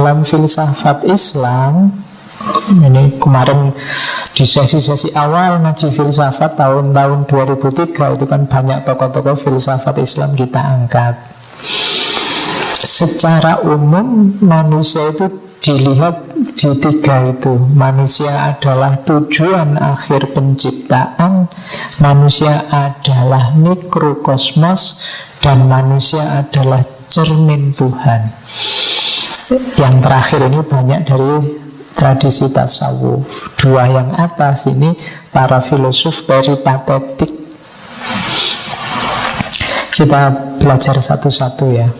dalam filsafat Islam, ini kemarin di sesi-sesi awal ngaji filsafat tahun-tahun 2003 itu kan banyak tokoh-tokoh filsafat Islam kita angkat. Secara umum manusia itu dilihat di tiga itu. Manusia adalah tujuan akhir penciptaan, manusia adalah mikrokosmos, dan manusia adalah cermin Tuhan. Yang terakhir ini banyak dari tradisi tasawuf. Dua yang atas ini para filosof peripatetik. Kita belajar satu-satu ya.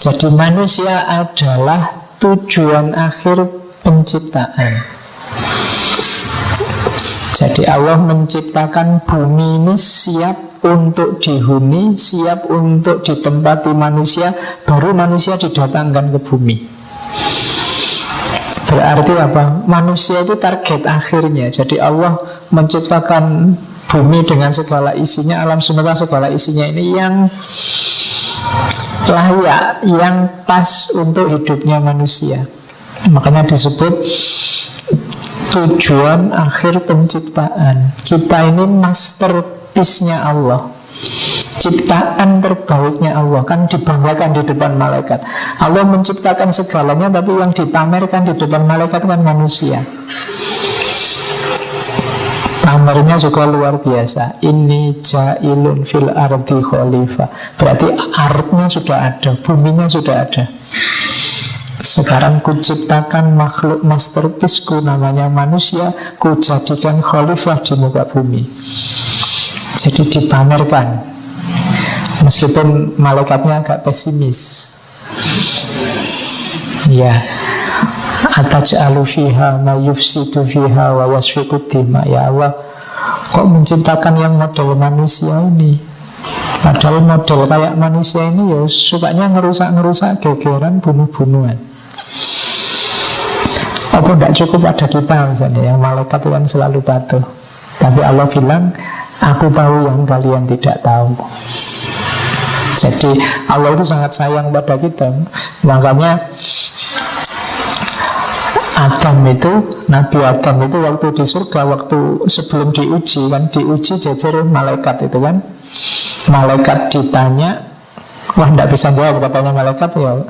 Jadi manusia adalah tujuan akhir penciptaan. Jadi Allah menciptakan bumi ini siap untuk dihuni, siap untuk ditempati manusia, baru manusia didatangkan ke bumi. Berarti apa? Manusia itu target akhirnya. Jadi Allah menciptakan bumi dengan segala isinya, alam semesta segala isinya ini yang layak, yang pas untuk hidupnya manusia. Makanya disebut tujuan akhir penciptaan. Kita ini masterpiece-nya Allah, ciptaan terbaiknya Allah. Kan dibanggakan di depan malaikat. Allah menciptakan segalanya, tapi yang dipamerkan di depan malaikat kan manusia. Pamernya juga luar biasa. Ini ja'ilun fil ardi khalifah. Berarti artnya sudah ada, buminya sudah ada. Sekarang ku ciptakan makhluk masterpiece-ku namanya manusia, ku jadikan khalifah di muka bumi. Jadi dipamerkan. Meskipun malaikatnya agak pesimis. Ya, ataj'alu fiha ma yufsidu fiha wa yasfiku dima. Ya Allah, kok menciptakan yang model manusia ini? Padahal model kayak manusia ini ya sukanya ngerusak-ngerusak, gegeran, bunuh-bunuhan. Apa tidak cukup ada kita misalnya, yang malaikat itu kan selalu patuh. Tapi Allah bilang, aku tahu yang kalian tidak tahu. Jadi Allah itu sangat sayang pada kita. Makanya Adam itu, Nabi Adam itu waktu di surga, waktu sebelum diuji kan, diuji jajar malaikat itu kan. Malaikat ditanya, wah tidak bisa jawab katanya malaikat, ya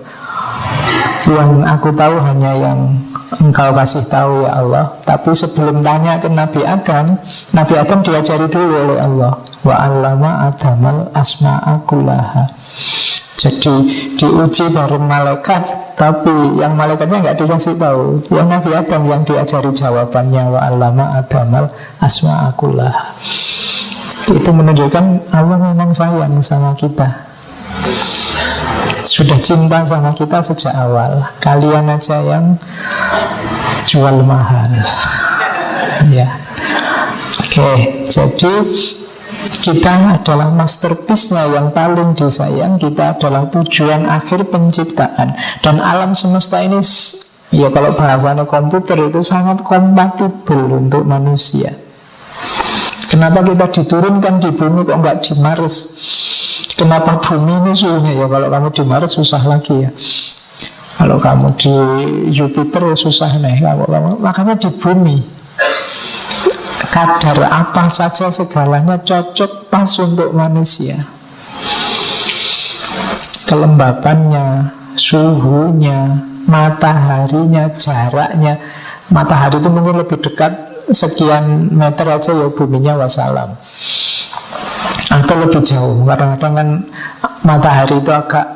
yang aku tahu hanya yang engkau kasih tahu ya Allah. Tapi sebelum tanya ke Nabi Adam diajari dulu oleh Allah. Wa 'allama Adamal asma'a kullaha. Jadi diuji bareng malaikat, tapi yang malaikatnya nggak dikasih tahu. Yang Nabi Adam yang diajari jawabannya. Wa 'allama Adamal asma'a kullaha. Itu menunjukkan Allah memang sayang sama kita. Sudah cinta sama kita sejak awal. Kalian aja yang jual mahal. Ya. Oke, jadi kita adalah masterpiece-nya yang paling disayang. Kita adalah tujuan akhir penciptaan. Dan alam semesta ini, ya kalau bahasanya komputer itu sangat kompatibel untuk manusia. Kenapa kita diturunkan di bumi kok nggak di Mars? Kenapa bumi ini suhunya? Ya kalau kamu di Mars susah lagi ya. Kalau kamu di Jupiter susah nih. Makanya di bumi kadar apa saja segalanya cocok pas untuk manusia. Kelembabannya, suhunya, mataharinya, jaraknya. Matahari itu mungkin lebih dekat sekian meter aja ya buminya wassalam, atau lebih jauh. Kadang-kadang kan matahari itu agak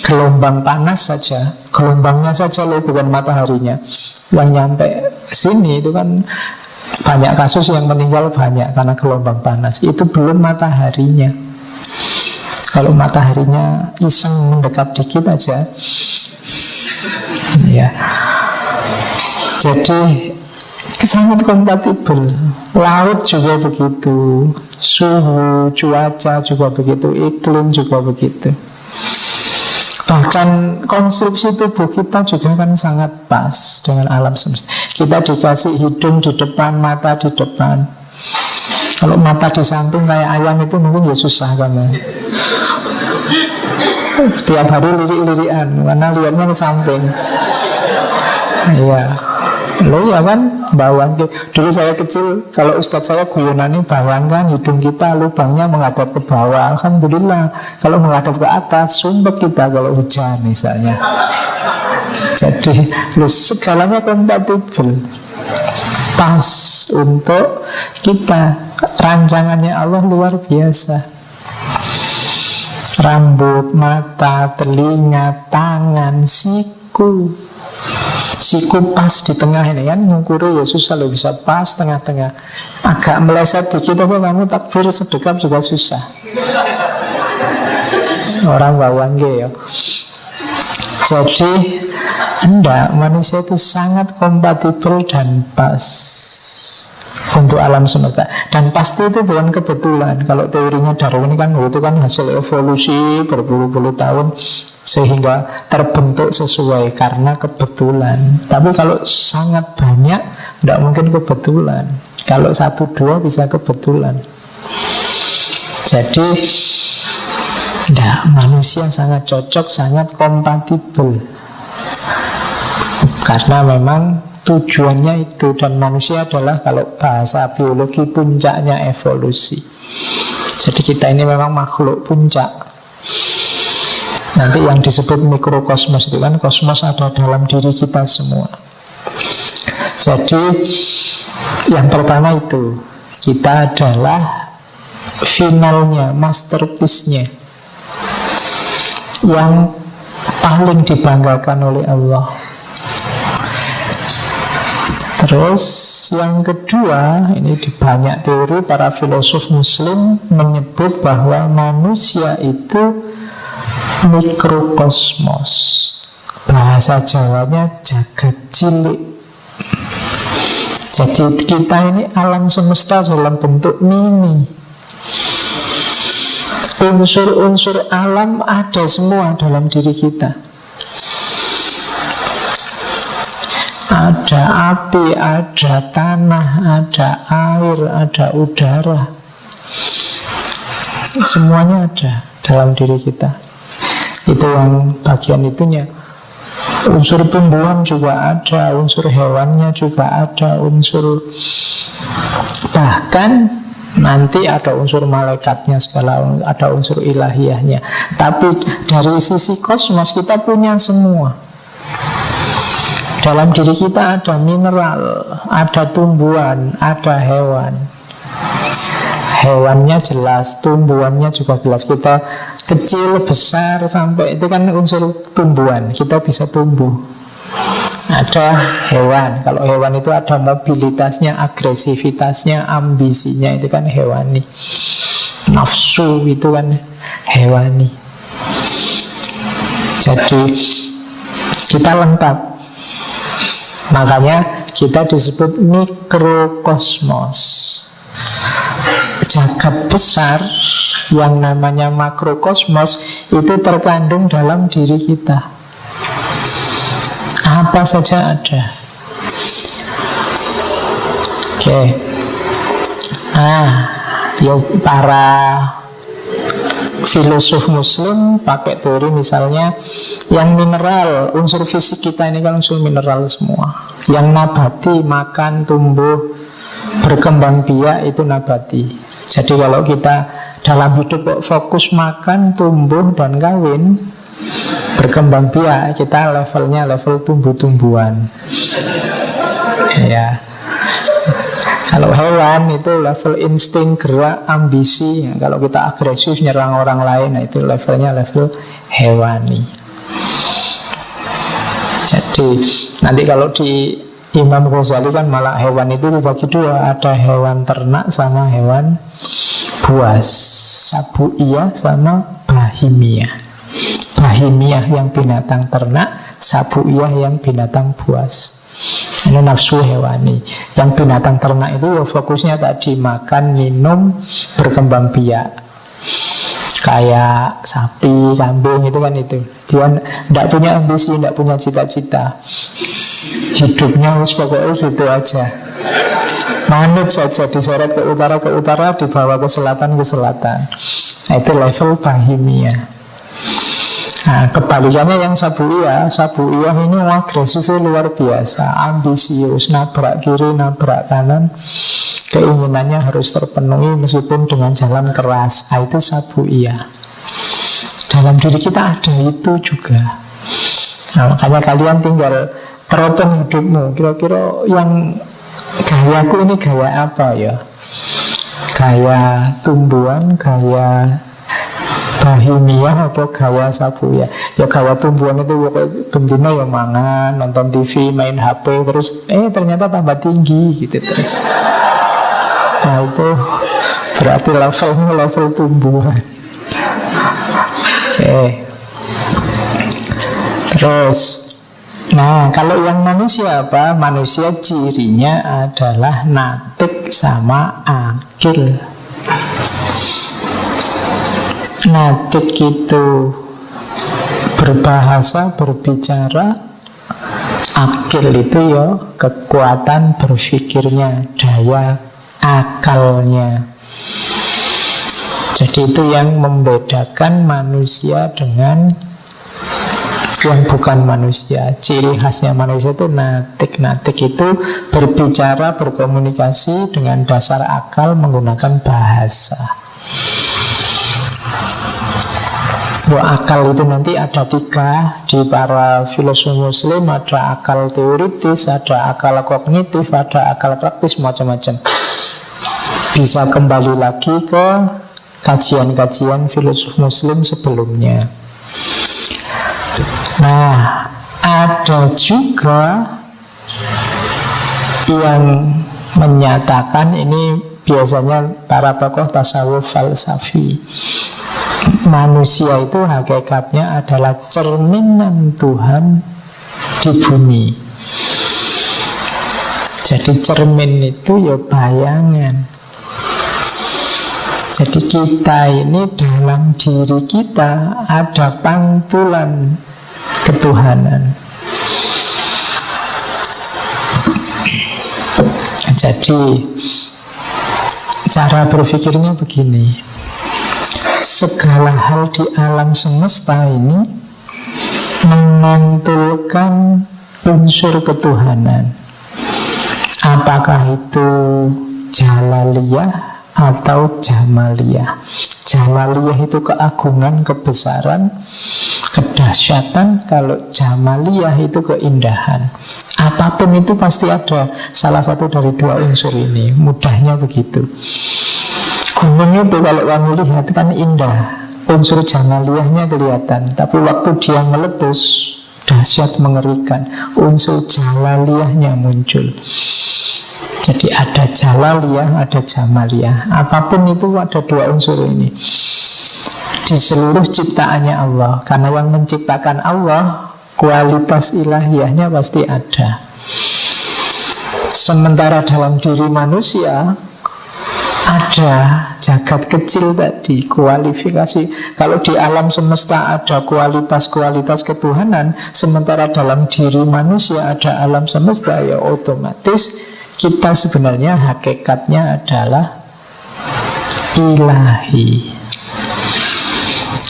gelombang panas saja, gelombangnya saja loh, bukan mataharinya. Yang nyampe sini itu kan banyak kasus yang meninggal banyak karena gelombang panas. Itu belum mataharinya. Kalau mataharinya iseng mendekat dikit aja, ya. Jadi sangat kompatibel. Laut juga begitu, suhu, cuaca juga begitu, iklim juga begitu. Bahkan konstruksi tubuh kita juga kan sangat pas dengan alam semesta. Kita dikasih hidung di depan, mata di depan. Kalau mata di samping kayak ayam itu mungkin ya susah kamu. Tiap hari lirik-lirikan, karena lihatnya ke samping. Iya. Lo ya kan, bawang. Dulu saya kecil, kalau ustadz saya guyonannya bayangkan hidung kita lubangnya menghadap ke bawah. Alhamdulillah. Kalau menghadap ke atas, sumpek kita kalau hujan misalnya. Jadi segalanya kompatibel, pas untuk kita. Rancangannya Allah luar biasa. Rambut, mata, telinga, tangan, siku. Siku pas di tengah ini kan, ngukuri ya susah loh, bisa pas tengah-tengah. Agak meleset dikit aja kamu takbir sedekap juga susah. Orang bawang ya. Jadi enggak, manusia itu sangat kompatibel dan pas untuk alam semesta. Dan pasti itu bukan kebetulan. Kalau teorinya Darwin kan itu kan hasil evolusi berpuluh-puluh tahun sehingga terbentuk sesuai karena kebetulan. Tapi kalau sangat banyak, tidak mungkin kebetulan. Kalau 1-2 bisa kebetulan. Jadi manusia sangat cocok, sangat kompatibel. Karena memang tujuannya itu. Dan manusia adalah, kalau bahasa biologi, puncaknya evolusi. Jadi kita ini memang makhluk puncak. Nanti yang disebut mikrokosmos itu kan, kosmos ada dalam diri kita semua. Jadi yang pertama itu, kita adalah finalnya, masterpiece-nya, yang paling dibanggakan oleh Allah. Terus yang kedua, ini di banyak teori para filosof muslim menyebut bahwa manusia itu mikrokosmos. Bahasa Jawanya jagat cilik. Jadi kita ini alam semesta dalam bentuk mini. Unsur-unsur alam ada semua dalam diri kita. Ada api, ada tanah, ada air, ada udara. Semuanya ada dalam diri kita. Itu yang bagian itunya. Unsur tumbuhan juga ada, unsur hewannya juga ada, unsur, bahkan nanti ada unsur malaikatnya segala, ada unsur ilahiyahnya. Tapi dari sisi kosmos kita punya semua. Dalam diri kita ada mineral, ada tumbuhan, ada hewan. Hewannya jelas, tumbuhannya juga jelas. Kita kecil, besar, sampai itu kan unsur tumbuhan. Kita bisa tumbuh. Ada hewan. Kalau hewan itu ada mobilitasnya, agresivitasnya, ambisinya. Itu kan hewani. Nafsu itu kan hewani. Jadi kita lengkap. Makanya kita disebut mikrokosmos. Jagat besar yang namanya makrokosmos itu terkandung dalam diri kita. Apa saja ada. Oke. Nah, para filosof muslim pakai teori misalnya yang mineral, unsur fisik kita ini kan unsur mineral semua. Yang nabati, makan, tumbuh, berkembang biak itu nabati. Jadi kalau kita dalam hidup kok fokus makan, tumbuh, dan kawin, berkembang biak, kita levelnya level tumbuh-tumbuhan. Ya. Kalau hewan itu level insting, gerak, ambisi. Kalau kita agresif nyerang orang lain, nah itu levelnya level hewani. Jadi nanti kalau di Imam Ghazali kan malah hewan itu dibagi dua. Ada hewan ternak sama hewan buas. Sabuiyah sama bahimiyah. Bahimiyah yang binatang ternak, sabuiyah yang binatang buas. Ini nafsu hewani. Yang binatang ternak itu fokusnya tadi makan, minum, berkembang biak. Kayak sapi, kambing itu kan itu. Dia tidak punya ambisi, tidak punya cita-cita. Hidupnya pokoknya gitu aja. Manut saja, diseret ke utara, dibawa ke selatan. Nah, itu level bahimia. Nah, kebalikannya yang Sabuiyah ini agresifnya luar biasa, ambisius, nabrak kiri, nabrak kanan, keinginannya harus terpenuhi meskipun dengan jalan keras. Itu Sabuiyah. Dalam diri kita ada itu juga. Nah, makanya kalian tinggal teropong hidupmu. Kira-kira yang gayaku ini gaya apa ya? Gaya tumbuhan, gaya Bahimiyah atau gaya Sabuiyah? Ya gaya tumbuhan itu bendina ya mangan, nonton TV, main HP, terus ternyata tambah tinggi gitu terus. Nah itu berarti level tumbuhan. Oke. Terus, nah kalau yang manusia apa? Manusia cirinya adalah natik sama akil. Natik itu berbahasa, berbicara. Akil itu ya kekuatan berpikirnya, daya akalnya. Jadi itu yang membedakan manusia dengan yang bukan manusia. Ciri khasnya manusia itu natik. Natik itu berbicara, berkomunikasi dengan dasar akal menggunakan bahasa. Akal itu nanti ada 3 di para filosof muslim. Ada akal teoritis, ada akal kognitif, ada akal praktis, macam-macam. Bisa kembali lagi ke kajian-kajian filosof muslim sebelumnya. Nah, ada juga yang menyatakan, ini biasanya para tokoh tasawuf falsafi, manusia itu hakikatnya adalah cerminan Tuhan di bumi. Jadi cermin itu ya bayangan. Jadi kita ini dalam diri kita ada pantulan ketuhanan. Jadi cara berpikirnya begini. Segala hal di alam semesta ini memantulkan unsur ketuhanan. Apakah itu jalaliyah atau jamaliyah? Jalaliyah itu keagungan, kebesaran, kedahsyatan. Kalau jamaliyah itu keindahan. Apapun itu pasti ada salah satu dari 2 unsur ini. Mudahnya begitu. Gunung itu kalau kamu lihat kan indah, unsur jamaliyahnya kelihatan. Tapi waktu dia meletus, dahsyat mengerikan, unsur jalaliyahnya muncul. Jadi ada jalaliyah, ada jamaliyah. Apapun itu ada 2 unsur ini di seluruh ciptaannya Allah. Karena yang menciptakan Allah, kualitas ilahiyahnya pasti ada. Sementara dalam diri manusia ada jagat kecil tadi, kualifikasi. Kalau di alam semesta ada kualitas-kualitas ketuhanan, sementara dalam diri manusia ada alam semesta, ya otomatis kita sebenarnya hakikatnya adalah ilahi.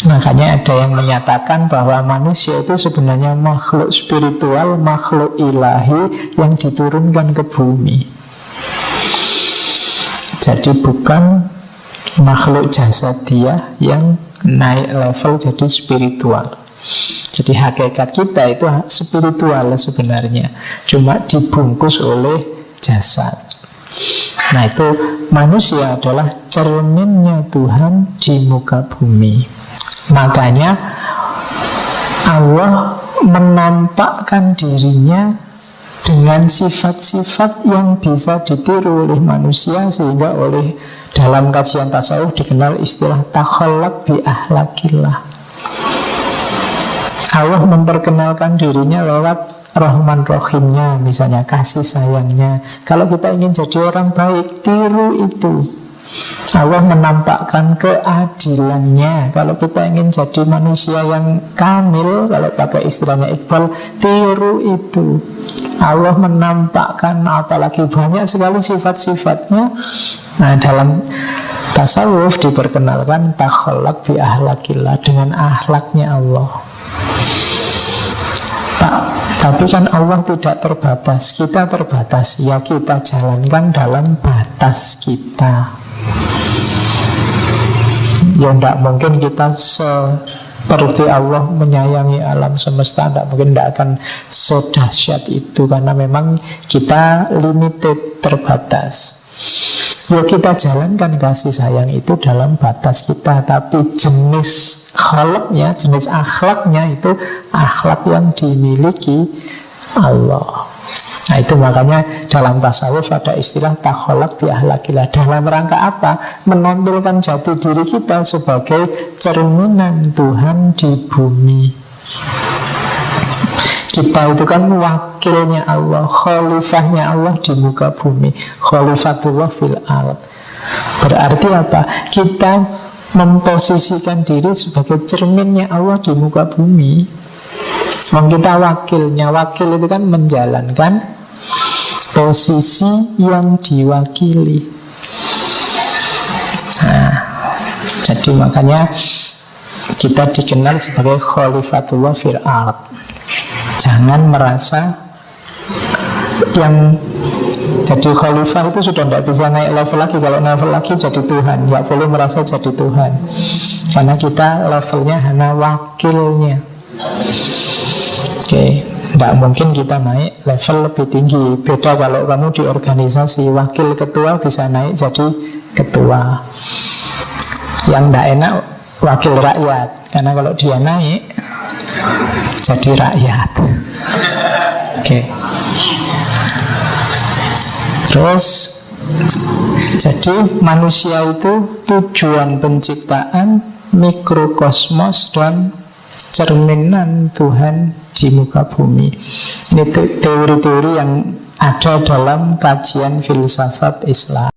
Makanya ada yang menyatakan bahwa manusia itu sebenarnya makhluk spiritual, makhluk ilahi yang diturunkan ke bumi. Jadi bukan makhluk jasadiah yang naik level jadi spiritual. Jadi hakikat kita itu spiritual sebenarnya, cuma dibungkus oleh jasad. Nah itu manusia adalah cerminnya Tuhan di muka bumi. Makanya Allah menampakkan dirinya dengan sifat-sifat yang bisa ditiru oleh manusia, sehingga oleh dalam kajian tasawuf dikenal istilah takhallaq bi ahlakillah. Allah memperkenalkan dirinya lewat Rahman Rahimnya, misalnya kasih sayangnya. Kalau kita ingin jadi orang baik, tiru itu. Allah menampakkan keadilannya. Kalau kita ingin jadi manusia yang kamil, kalau pakai istilahnya Iqbal, tiru itu. Allah menampakkan, apalagi banyak sekali sifat-sifatnya. Nah dalam tasawuf diperkenalkan takhallaq bi ahlakillah, dengan akhlaknya Allah. Tapi kan Allah tidak terbatas, kita terbatas. Ya kita jalankan dalam batas kita. Ya tidak mungkin kita seperti Allah menyayangi alam semesta. Tidak mungkin, tidak akan sedahsyat itu. Karena memang kita limited, terbatas. Ya kita jalankan kasih sayang itu dalam batas kita. Tapi jenis kholaknya, jenis akhlaknya itu akhlak yang dimiliki Allah. Nah itu makanya dalam tasawuf ada istilah takholak bi ahlakillah. Dalam rangka apa? Menampilkan jati diri kita sebagai cerminan Tuhan di bumi. Kita itu kan wakilnya Allah, khalifahnya Allah di muka bumi, khalifatullah fil ard. Berarti apa? Kita memposisikan diri sebagai cerminnya Allah di muka bumi. Kita wakilnya, wakil itu kan menjalankan posisi yang diwakili. Nah, jadi makanya kita dikenal sebagai khalifatullah fil ard. Jangan merasa yang jadi khalifah itu sudah tidak bisa naik level lagi. Kalau level lagi jadi Tuhan, tidak boleh merasa jadi Tuhan. Karena kita levelnya hanya wakilnya. Oke, tidak mungkin kita naik level lebih tinggi. Beda kalau kamu di organisasi, wakil ketua bisa naik jadi ketua. Yang tidak enak wakil rakyat, karena kalau dia naik jadi rakyat. Oke. Terus jadi manusia itu tujuan penciptaan, mikrokosmos dan cerminan Tuhan di muka bumi. Ini teori-teori yang ada dalam kajian filsafat Islam.